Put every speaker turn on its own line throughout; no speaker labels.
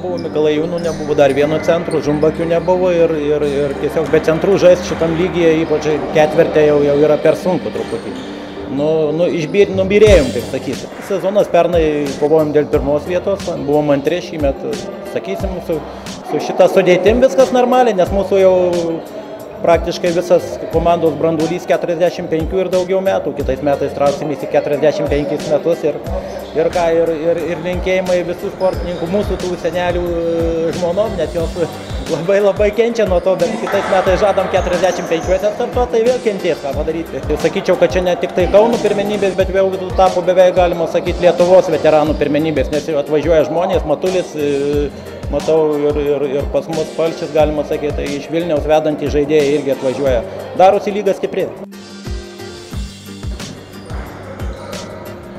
nebuvo, Mikalajūnų nebuvo, dar vieno centro, Žumbakių nebuvo ir tiesiog be centrų žaisti šitam lygyje, ypač ketvirtė jau yra per sunku truputį. Nubirėjom, taip sakysim. Sezonas pernai kovojom dėl pirmos vietos, buvom antri šįmet, sakysim, su šitą sudėtim viskas normaliai, nes mūsų jau praktiškai visas komandos branduolys 45 ir daugiau metų, kitais metais trauksimės į 45 metus ir linkėjimai visų sportininkų, mūsų tų senelių žmonom, net jos labai kenčia nuo to, bet kitais metais žadam 45 startuoti, tai vėl kentės, ką padaryti. Sakyčiau, kad čia ne tik tai Kauno pirmenybės, bet vėl tapo beveik, galima sakyti, Lietuvos veteranų pirmenybės, nes atvažiuoja žmonės, Matulis, matau ir pas mus Palšis, galima sakyti, tai iš Vilniaus vedantys žaidėjai irgi atvažiuoja. Darosi lyga stipri.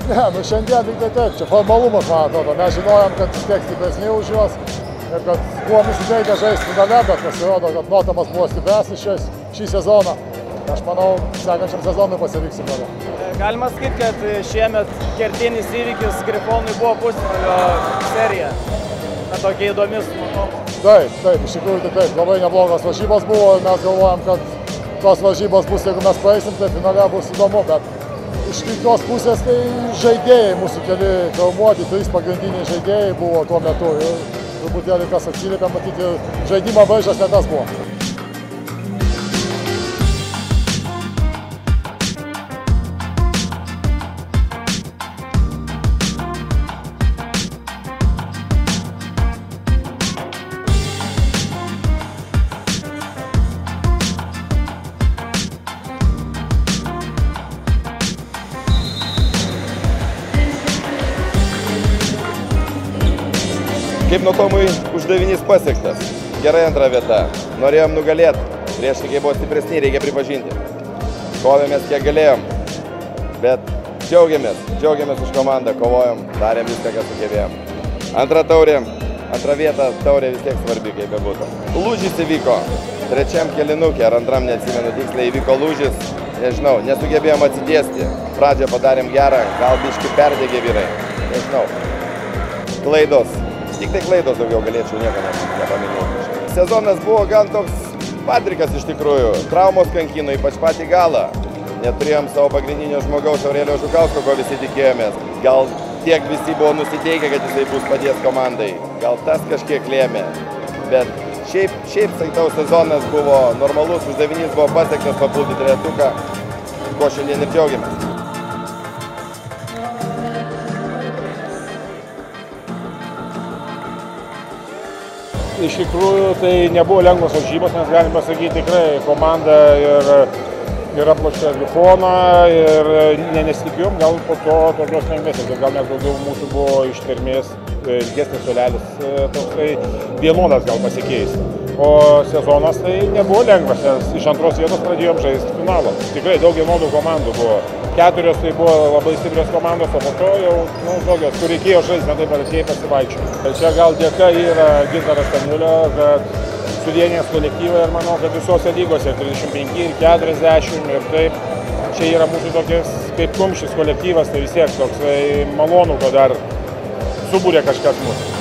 Ne, šiandien tik tai taip, čia formalumas, man atrodo. Mes žinojom, kad vis tiek stipresni už juos ir kad buvom įsiteikę žaisti finale, bet pasirodo, kad Notamas buvo stipresnis šį sezoną. Aš manau, sekančiam sezonui pasiliksim vėliau.
Galima sakyti, kad šiemet kertinis įvykis Grifonui buvo pusfinalio serija. Tokia įdomis.
Taip, iš tikrųjų tai taip. Labai neblogas varžybos buvo ir mes galvojam, kad tos varžybos bus, jeigu mes praeisim, tai finale bus įdomu, bet iš kitos pusės tai žaidėjai, mūsų keli traumuoti, 3 pagrindiniai žaidėjai buvo tuo metu ir truputėlį kas atsiliepia, matyti, žaidimo varžas ne tas buvo.
Kaip Notomui uždavinys pasiektas. Gerai antra vieta. Norėjom nugalėti. Priešininkai buvo stipresni, reikia pripažinti. Kovėmės kiek galėjom. Bet džiaugiamės už komandą, kovojom, darėm viską, ką sugebėjom. Antra taurė, antra vieta, taurė vis tiek svarbi, kaip bebūtų. Lūžis įvyko. Trečiam kėlinukė, ar antram neatsimenu tiksliai, įvyko lūžis. Nežinau, nesugebėjom atsidėsti. Pradžią padarėm gerą, gal biškį perdegė vyrai. Nežinau. Klaidos. Tik tai klaidos daugiau galėčiau nieko nepaminėti. Sezonas buvo gan toks padrikas iš tikrųjų. Traumos kankino, ypač patį galą. Neturėjom savo pagrindinio žmogaus Aurelijaus Žukausko, ko visi tikėjomės. Gal tiek visi buvo nusiteikę, kad jisai bus padės komandai. Gal tas kažkiek lėmė. Bet šiaip sakytau, sezonas buvo normalus, uždavinys buvo pasiektas papulti trejetuką, ko šiandien ir džiaugiamės.
Iš tikrųjų, tai nebuvo lengvos varžybos, nes galime pasakyti, tikrai komanda ir aplošė Grifoną ir nesitikėjom, gal po to tokios lengvesnės, gal nes daugiau mūsų buvo ištvermės, ilgesnis suolelis, toksai vienodas gal pasikeis. O sezonas tai nebuvo lengvas, nes iš antros vietos pradėjom žaisti finalą. Tikrai daug vienodų komandų buvo. 4 tai buvo labai stiprios komandos, o po to jau tokios, kur reikėjo žaisti, ne taip atėjai pasivaikščioti. Čia gal dėka yra Gintaro Staniulio, kad suvienijęs kolektyvą ir manau, kad visose lygose 35 ir 40 ir taip. Čia yra mūsų tokias kaip kumštis kolektyvas, tai vis tiek toksai malonu, kad dar subūrė kažkas mūsų.